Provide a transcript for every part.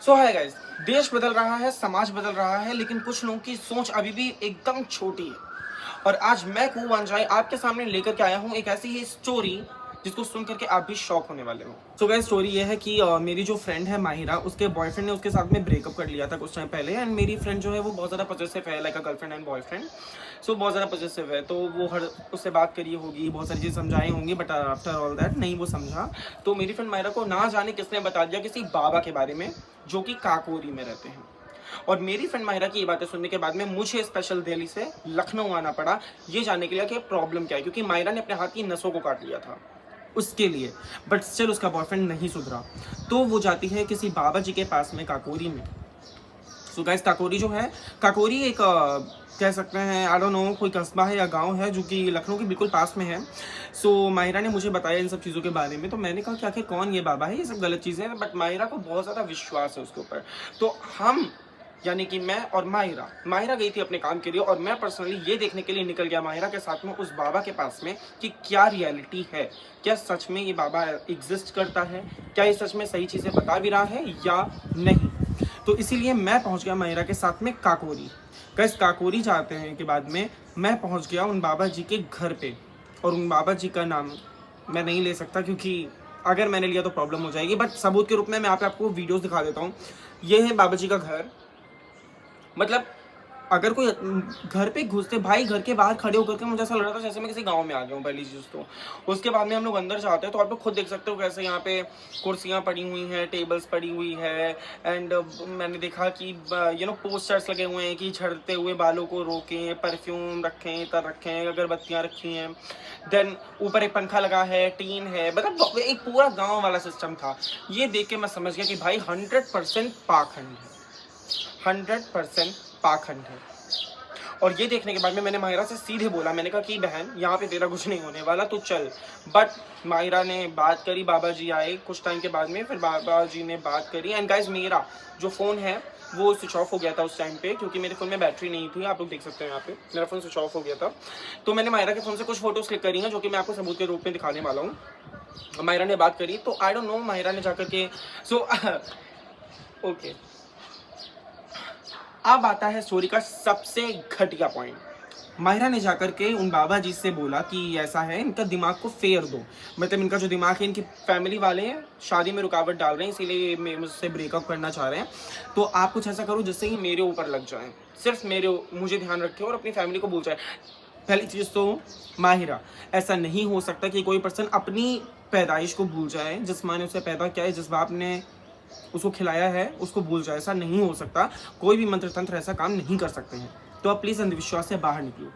सो hi guys, देश बदल रहा है, समाज बदल रहा है, लेकिन कुछ लोगों की सोच अभी भी एकदम छोटी है। और आज मैं कुआं जाए आपके सामने लेकर के आया हूँ एक ऐसी ही स्टोरी जिसको सुन करके आप भी शॉक होने वाले हो। सो गाइस, स्टोरी ये है कि मेरी जो फ्रेंड है माहिरा, उसके बॉयफ्रेंड ने उसके साथ में ब्रेकअप कर लिया था कुछ टाइम पहले। एंड मेरी फ्रेंड जो है वो बहुत ज़्यादा पॉजिटिव है, like a girlfriend and boyfriend. So बहुत ज़्यादा पॉजिटिव है, तो वो हर उससे बात करी होगी, बहुत सारी चीज़ समझाई होंगी, बट आफ्टर ऑल दैट नहीं वो समझा। तो मेरी फ्रेंड माहिरा को ना जाने किसने बता दिया किसी बाबा के बारे में जो कि काकोरी में रहते हैं। और मेरी फ्रेंड माहिरा की ये बातें सुनने के बाद में मुझे स्पेशल दिल्ली से लखनऊ आना पड़ा ये जानने के लिए कि प्रॉब्लम क्या है, क्योंकि माहिरा ने अपने हाथ की नसों को काट लिया था उसके लिए। बट स्टिल उसका बॉयफ्रेंड नहीं सुधरा, तो वो जाती है किसी बाबा जी के पास में काकोरी में। सो गाइस, काकोरी जो है, काकोरी एक कह सकते हैं, आई डोंट नो, कोई कस्बा है या गांव है जो कि लखनऊ के बिल्कुल पास में है। सो माहिरा ने मुझे बताया इन सब चीज़ों के बारे में, तो मैंने कहा कि आखिर कौन ये बाबा है, ये सब गलत चीज़ें हैं। बट माहिरा को बहुत ज़्यादा विश्वास है उसके ऊपर। तो हम, यानी कि मैं और माहिरा, माहिरा गई थी अपने काम के लिए और मैं पर्सनली ये देखने के लिए निकल गया माहिरा के साथ में उस बाबा के पास में कि क्या रियलिटी है, क्या सच में ये बाबा एग्जिस्ट करता है, क्या ये सच में सही चीज़ें बता भी रहा है या नहीं। तो इसीलिए मैं पहुंच गया माहिरा के साथ में काकोरी। गाइस, काकोरी जाते हैं के बाद में मैं पहुंच गया उन बाबा जी के घर पे। और उन बाबा जी का नाम मैं नहीं ले सकता, क्योंकि अगर मैंने लिया तो प्रॉब्लम हो जाएगी, बट सबूत के रूप में मैं आपको वीडियोस दिखा देता हूँ। ये है बाबा जी का घर। मतलब अगर कोई घर पे घुसते, भाई घर के बाहर खड़े होकर के मुझे ऐसा लग रहा था जैसे मैं किसी गांव में आ गया हूँ पहली चीज़ तो। उसके बाद में हम लोग अंदर जाते हैं तो आप लोग खुद देख सकते हो कैसे यहाँ पे कुर्सियाँ पड़ी हुई हैं, टेबल्स पड़ी हुई है। एंड मैंने देखा कि पोस्टर्स लगे हुए हैं कि झड़ते हुए बालों को रोकें, परफ्यूम रखें, इतर रखें, अगरबत्तियाँ रखी हैं। देन ऊपर एक पंखा लगा है, टीन है, मतलब एक पूरा गाँव वाला सिस्टम था। ये देख के मैं समझ गया कि भाई 100% पाखंड है, 100% पाखंड है। और ये देखने के बाद में मैंने माहिरा से सीधे बोला, मैंने कहा कि बहन यहाँ पे तेरा कुछ नहीं होने वाला, तो चल। बट माहिरा ने बात करी, बाबा जी आए कुछ टाइम के बाद में, फिर बाबा जी ने बात करी। एंड गाइस, मेरा जो फ़ोन है वो स्विच ऑफ हो गया था उस टाइम पे, क्योंकि मेरे फ़ोन में बैटरी नहीं थी। आप लोग देख सकते हैं यहाँ पे मेरा फ़ोन स्विच ऑफ हो गया था। तो मैंने माहिरा के फ़ोन से कुछ फोटोज़ क्लिक करी हैं जो कि मैं आपको सबूत के रूप में दिखाने वाला हूँ। माहिरा ने बात करी तो आई डोंट नो, माहिरा ने जाकर के ओके, अब आता है स्टोरी का सबसे घटिया पॉइंट। माहिरा ने जाकर के उन बाबा जी से बोला कि ऐसा है, इनका दिमाग को फेर दो। मतलब इनका जो दिमाग है, इनकी फैमिली वाले हैं शादी में रुकावट डाल रहे हैं, इसीलिए मुझसे ब्रेकअप करना चाह रहे हैं। तो आप कुछ ऐसा करो जिससे कि मेरे ऊपर लग जाए, सिर्फ मुझे ध्यान रखे और अपनी फैमिली को भूल जाए। पहली चीज़ तो माहिरा, ऐसा नहीं हो सकता कि कोई पर्सन अपनी पैदाइश को भूल जाए, जिस माँ ने उसे पैदा किया है, जिस बाप ने उसको खिलाया है, उसको भूल जाए। ऐसा नहीं हो सकता, कोई भी मंत्र तंत्र ऐसा काम नहीं कर सकते हैं। तो आप प्लीज़ अंधविश्वास से बाहर निकलो।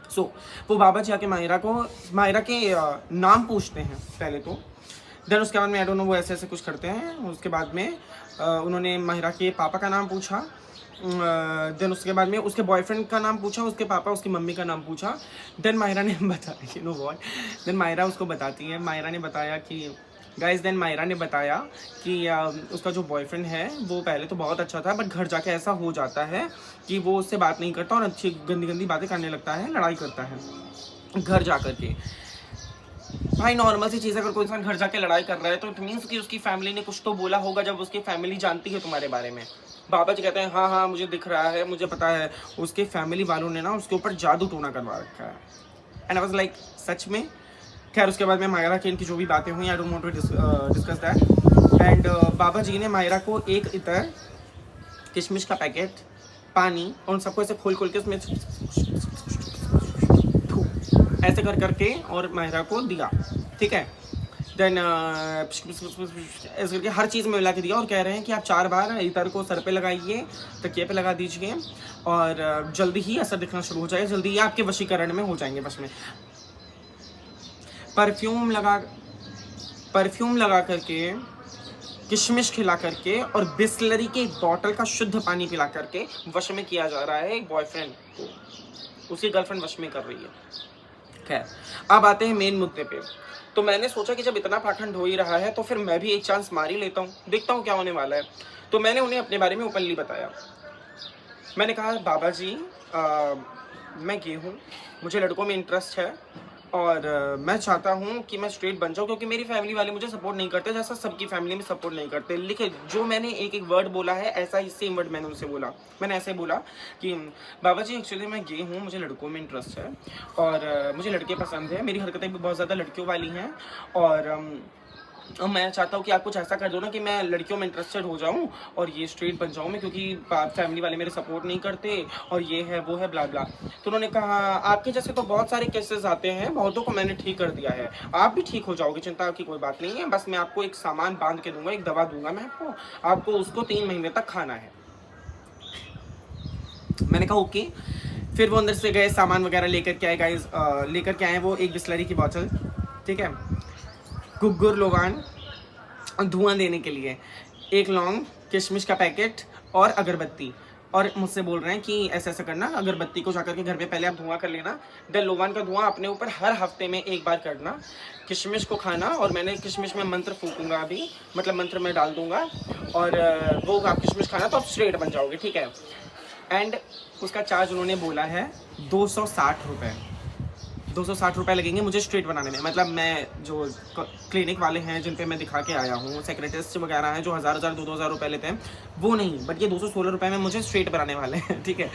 सो वो बाबा जी आके माहिरा के नाम पूछते हैं पहले तो। देन उसके बाद में आई डोंट नो वो ऐसे ऐसे कुछ करते हैं। उसके बाद में उन्होंने माहिरा के पापा का नाम पूछा। देन उसके बाद में उसके बॉयफ्रेंड का नाम पूछा, उसके पापा उसकी मम्मी का नाम पूछा। देन माहिरा ने बताया, you know what, then Mahira उसको बताती है। माहिरा ने बताया कि गाइस, देन माहिरा ने बताया कि उसका जो बॉयफ्रेंड है वो पहले तो बहुत अच्छा था, बट घर जाके ऐसा हो जाता है कि वो उससे बात नहीं करता और अच्छी गंदी गंदी बातें करने लगता है, लड़ाई करता है घर जा कर के। भाई नॉर्मल सी चीज़ है, अगर कोई इंसान घर जाके लड़ाई कर रहा है तो इट मीन्स कि उसकी फैमिली ने कुछ तो बोला होगा, जब उसकी फैमिली जानती है तुम्हारे बारे में। बाबा जी कहते हैं हाँ हाँ मुझे दिख रहा है, मुझे पता है, उसके फैमिली वालों ने ना उसके ऊपर जादू टोना करवा रखा है। And I was like such में। खैर उसके बाद में माहिरा की इनकी जो भी बातें हुई, I don't want to discuss that. And Baba ji ने माहिरा को एक इतर, किशमिश का पैकेट, पानी, और उन सबको ऐसे खोल खोल के उसमें ऐसे कर करके और माहिरा को दिया, ठीक है। देन ऐसे करके हर चीज़ में मिला के दिया और कह रहे हैं कि आप 4 बार इतर को सर पे लगाइए, तकिए पे लगा दीजिए और जल्दी ही असर दिखना शुरू हो जाएगा, जल्दी ही आपके वशीकरण में हो जाएंगे वश में। परफ्यूम लगा करके, किशमिश खिला करके और बिस्लरी के बॉटल का शुद्ध पानी पिला करके वश में किया जा रहा है एक बॉयफ्रेंड को, उसकी गर्लफ्रेंड वश में कर रही है। खैर अब आते हैं मेन मुद्दे पे। तो मैंने सोचा कि जब इतना पाखंड हो ही रहा है तो फिर मैं भी एक चांस मार ही लेता हूँ, देखता हूँ क्या होने वाला है। तो मैंने उन्हें अपने बारे में ओपनली बताया। मैंने कहा बाबा जी, मैं गे हूँ, मुझे लड़कों में इंटरेस्ट है, और मैं चाहता हूँ कि मैं स्ट्रेट बन जाऊँ, क्योंकि मेरी फैमिली वाले मुझे सपोर्ट नहीं करते जैसा सबकी फैमिली में सपोर्ट नहीं करते। लेकिन जो मैंने एक एक वर्ड बोला है, ऐसा ही सेम वर्ड मैंने उनसे बोला। मैंने ऐसे बोला कि बाबा जी एक्चुअली मैं गे हूँ, मुझे लड़कों में इंटरेस्ट है और मुझे लड़के पसंद है, मेरी हरकतें भी बहुत ज़्यादा लड़कियों वाली हैं और मैं चाहता हूँ कि आप कुछ ऐसा कर दो ना कि मैं लड़कियों में इंटरेस्टेड हो जाऊँ और ये स्ट्रेट बन जाऊँ मैं, क्योंकि फैमिली वाले मेरे सपोर्ट नहीं करते और ये है वो है ब्ला ब्ला। तो उन्होंने कहा आपके जैसे तो बहुत सारे केसेस आते हैं, बहुतों को मैंने ठीक कर दिया है, आप भी ठीक हो जाओगे, चिंता की कोई बात नहीं है, बस मैं आपको एक सामान बांध के दूंगा, एक दवा दूंगा मैं आपको उसको 3 महीने तक खाना है। मैंने कहा ओके। फिर वो अंदर से गए, सामान वगैरह लेकर के आए गाइस। लेकर के आए वो एक बिस्लरी की बोतल, ठीक है, गुग्गुर लोवान धुआं देने के लिए, एक लौंग, किशमिश का पैकेट और अगरबत्ती। और मुझसे बोल रहे हैं कि ऐसा ऐसा करना, अगरबत्ती को जाकर के घर पे पहले आप धुआं कर लेना, देन लोवान का धुआं अपने ऊपर हर हफ्ते में एक बार करना, किशमिश को खाना, और मैंने किशमिश में मंत्र फूकूंगा अभी, मतलब मंत्र में डाल दूंगा और वो आप किशमिश खाना तो आप स्ट्रेट बन जाओगे, ठीक है। एंड उसका चार्ज उन्होंने बोला है 260 रुपये। 260 रुपये लगेंगे मुझे स्ट्रेट बनाने में। मतलब मैं जो क्लिनिक वाले हैं जिन पे मैं दिखा के आया हूँ, सेक्रेटरिस्ट वगैरह हैं जो 1000 2,000 रुपये लेते हैं, वो नहीं, बट ये 216 रुपये में मुझे स्ट्रेट बनाने वाले हैं, ठीक है।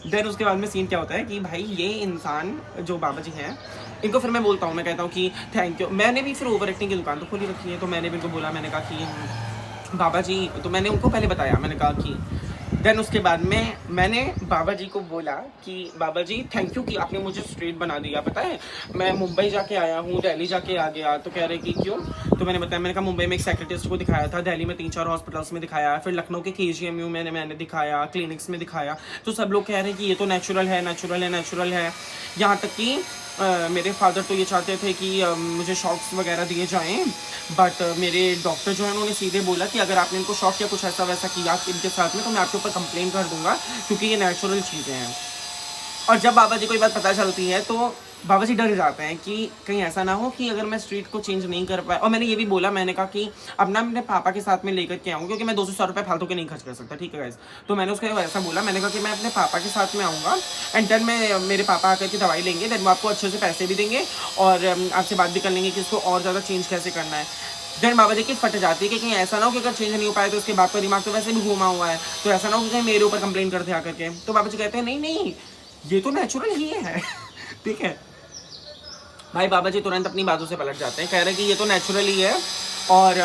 देन उसके बाद में सीन क्या होता है कि भाई ये इंसान जो बाबा जी हैं, इनको फिर मैं बोलता हूँ, मैं कहता हूँ कि थैंक यू। मैंने भी फिर ओवर एक्टिंग की दुकान तो खोली रखी है, तो मैंने भी उनको बोला, मैंने कहा कि बाबा जी, तो मैंने उनको पहले बताया, मैंने कहा कि देन उसके बाद में मैंने बाबा जी को बोला कि बाबा जी थैंक यू कि आपने मुझे स्ट्रेट बना दिया। पता है मैं मुंबई जाके आया हूँ, दिल्ली जाके आ गया, तो कह रहे कि क्यों, तो मैंने बताया, मैंने कहा मुंबई में एक सेक्रेटरिस्ट को दिखाया था, दिल्ली में 3-4 हॉस्पिटल्स में दिखाया, फिर लखनऊ के KGMU में मैंने दिखाया, क्लिनिक्स में दिखाया, तो सब लोग कह रहे हैं कि ये तो नेचुरल है, नेचुरल है, नेचुरल है। यहाँ तक कि मेरे फादर तो ये चाहते थे कि मुझे शॉक्स वगैरह दिए जाएं, बट मेरे डॉक्टर जो है उन्होंने सीधे बोला कि अगर आपने इनको शॉक या कुछ ऐसा वैसा किया इनके साथ में तो मैं आपके ऊपर कंप्लेन कर दूंगा, क्योंकि ये नेचुरल चीज़ें हैं। और जब बाबा जी को ये बात पता चलती है तो बाबा जी डर जाते हैं कि कहीं ऐसा ना हो कि अगर मैं स्ट्रीट को चेंज नहीं कर पाया। और मैंने ये भी बोला, मैंने कहा कि अब ना अपने पापा के साथ में लेकर के आऊँ, क्योंकि मैं 200 रुपये फालतू के नहीं खर्च कर सकता, ठीक है गाइस। तो मैंने उसको ऐसा बोला, मैंने कहा कि मैं अपने पापा के साथ में आऊँगा एंड देन मैं मेरे पापा आकर के दवाई लेंगे, देन वो आपको अच्छे से पैसे भी देंगे और आपसे बात भी कर लेंगे कि इसको और ज़्यादा चेंज कैसे करना है। देन बाबा जी की फट जाती है कि कहीं ऐसा ना हो कि अगर चेंज नहीं हो पाए तो उसके बाप का दिमाग तो वैसे भी घूमा हुआ है, तो ऐसा ना हो कि कहीं मेरे ऊपर कंप्लेन करते आकर के। तो बाबा जी कहते हैं नहीं नहीं, ये तो नेचुरल ही है, ठीक है भाई। बाबा जी तुरंत अपनी बातों से पलट जाते हैं, कह रहे हैं कि ये तो नेचुरल ही है और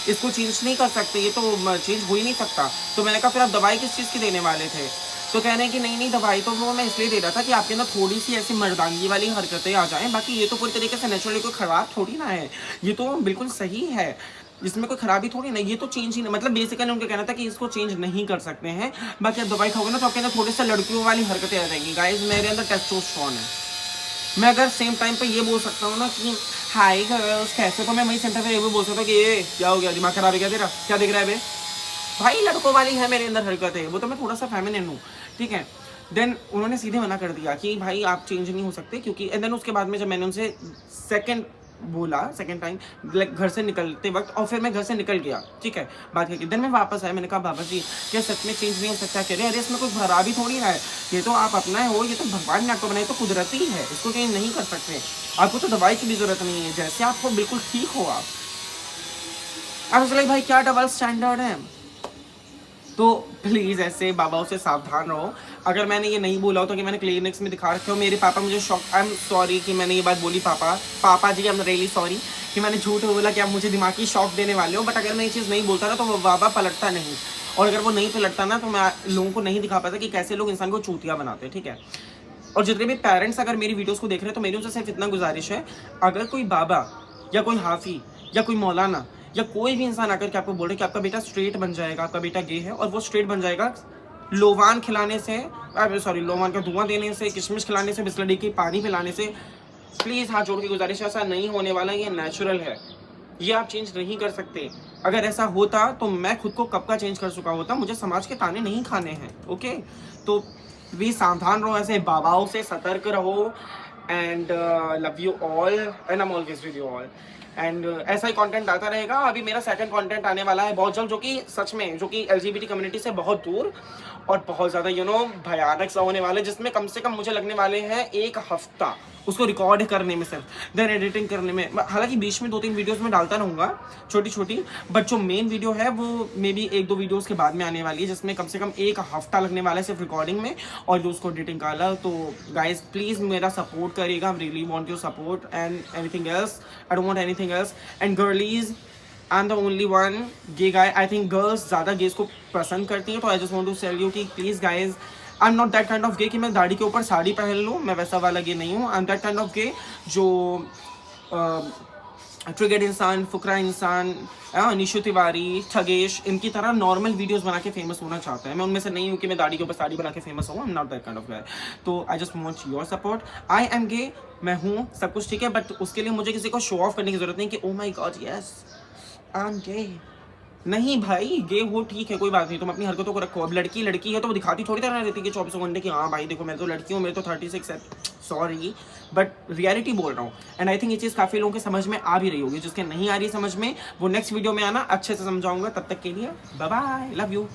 इसको चेंज नहीं कर सकते, ये तो चेंज हो ही नहीं सकता। तो मैंने कहा फिर आप दवाई किस चीज़ की देने वाले थे? तो कह रहे हैं कि नहीं नहीं, दवाई तो वो मैं इसलिए दे रहा था कि आपके अंदर थोड़ी सी ऐसी मर्दानगी वाली हरकतें आ जाएं, बाकी ये तो पूरी तरीके से नेचुरली कोई खराब थोड़ी ना है, ये तो बिल्कुल सही है, इसमें कोई खराबी थोड़ी नहीं, ये तो चेंज ही नहीं, मतलब बेसिकली उनका कहना था कि इसको चेंज नहीं कर सकते हैं, बाकी आप दवाई खाओगे ना तो आपके अंदर थोड़ी सी लड़कियों वाली हरकतें आ जाएंगी। गाइस मेरे अंदर टेस्टोस्टेरोन है, मैं अगर सेम टाइम पे ये बोल सकता हूँ ना कि हाय गर्ल्स कैसे, तो मैं वही सेंटर पे ये भी बोल सकता हूँ कि ये क्या हो गया, दिमाग खराब है क्या तेरा, क्या दिख रहा है बे भाई, लड़कों वाली है मेरे अंदर हरकत है, वो तो मैं थोड़ा सा फेमिनिन हूँ, ठीक है। देन उन्होंने सीधे मना कर दिया कि भाई आप चेंज नहीं हो सकते, क्योंकि एंड देन उसके बाद में जब मैंने उनसे सेकंड टाइम लाइक घर से निकलते वक्त, और फिर मैं घर से निकल गया, ठीक है, बात करके देन मैं वापस आया, मैंने कहा बाबा जी क्या सच में चेंज नहीं हो सकता? कह रहे अरे इसमें कोई खराबी थोड़ी ना है, ये तो आप अपना हो, ये तो भगवान ने आपको बनाया, तो कुदरती है, इसको चेंज नहीं कर सकते, आपको तो दवाई की भी जरूरत नहीं है, जैसे आपको बिल्कुल ठीक हो आप सोच भाई क्या डबल स्टैंडर्ड है। तो प्लीज़ ऐसे बाबाओं से सावधान रहो। अगर मैंने ये नहीं बोला होता कि मैंने क्लिनिक्स में दिखा रखे हो, मेरे पापा मुझे शॉक, आई एम सॉरी कि मैंने ये बात बोली, पापा जी आई एम रियली सॉरी कि मैंने झूठ बोला कि आप मुझे दिमागी शॉक देने वाले हो, बट अगर मैं ये चीज़ नहीं बोलता ना तो वो बाबा पलटता नहीं, और अगर वो नहीं पलटता ना तो मैं लोगों को नहीं दिखा पाता कि कैसे लोग इंसान को चूतिया बनाते हैं, ठीक है। और जितने भी पेरेंट्स अगर मेरी वीडियोज़ को देख रहे हैं तो मेरी उनसे सिर्फ इतना गुजारिश है, अगर कोई बाबा या कोई हाफी या कोई मौलाना या कोई भी इंसान आकर के आपको बोल रहे कि आपका बेटा स्ट्रेट बन जाएगा, आपका बेटा गे है और वो स्ट्रेट बन जाएगा लोवान खिलाने से, लोवान का धुआं देने से, किशमिश खिलाने से, बिस्लरी की पानी पिलाने से, प्लीज़ हाथ जोड़ के गुजारिश, ऐसा नहीं होने वाला, ये नेचुरल है, ये आप चेंज नहीं कर सकते। अगर ऐसा होता तो मैं खुद को कब का चेंज कर चुका होता, मुझे समाज के ताने नहीं खाने हैं, ओके। तो भी सावधान रहो, ऐसे बाबाओं से सतर्क रहो, and love you all and I am always with you all. And ऐसा ही कंटेंट आता रहेगा। अभी मेरा सेकंड कंटेंट आने वाला है बहुत जल्द, जो कि सच में जो कि LGBT कम्युनिटी से बहुत दूर और बहुत ज़्यादा भयानक सा होने वाला है, जिसमें कम से कम मुझे लगने वाले हैं 1 हफ्ता उसको रिकॉर्ड करने में, सिर्फ देन एडिटिंग करने में। हालांकि बीच में 2-3 वीडियोस में डालता रहूँगा छोटी छोटी, बट जो मेन वीडियो है वो मे बी 1-2 वीडियोस के बाद में आने वाली है, जिसमें कम से कम 1 हफ्ता लगने वाला है सिर्फ रिकॉर्डिंग में और उसको एडिटिंग का अलग। तो गाइज प्लीज़ मेरा सपोर्ट करिएगा, really want your support and anything else, I don't want anything else. And girlies, I am the only one gay guy. I think girls ज़्यादा गेस को पसंद करती हैं, तो I just want to tell you कि please guys, I am not that kind of gay कि मैं दाढ़ी के ऊपर साड़ी पहन लूँ, मैं वैसा वाला गे नहीं हूँ। I am that kind of gay जो ट्रिगर्ड इंसान, फुकरा इंसान, निशु तिवारी, ठगेश, इनकी तरह नॉर्मल वीडियोस बना के फेमस होना चाहता है। मैं उनमें से नहीं हूँ कि मैं दाढ़ी के ऊपर साड़ी बना के फेमस हूँ। I am not that kind of guy. तो I just want your support. I am gay, मैं हूँ, सब कुछ ठीक है, बट उसके लिए मुझे किसी को शो ऑफ करने की जरूरत नहीं कि oh my God yes I am gay. नहीं भाई, गे हो ठीक है, कोई बात नहीं, तुम अपनी हरकतों को रखो। अब लड़की है तो वो दिखाती थोड़ी तरह रहती है कि 24 घंटे की हाँ भाई देखो मैं तो लड़की हूँ, मेरे तो 36 है। सॉरी बट रियलिटी बोल रहा हूँ। एंड आई थिंक ये चीज़ काफ़ी लोगों के समझ में आ भी रही होगी। जिसके नहीं आ रही समझ में, वो नेक्स्ट वीडियो में आना, अच्छे से समझाऊंगा। तब तक के लिए बाय बाय, लव यू।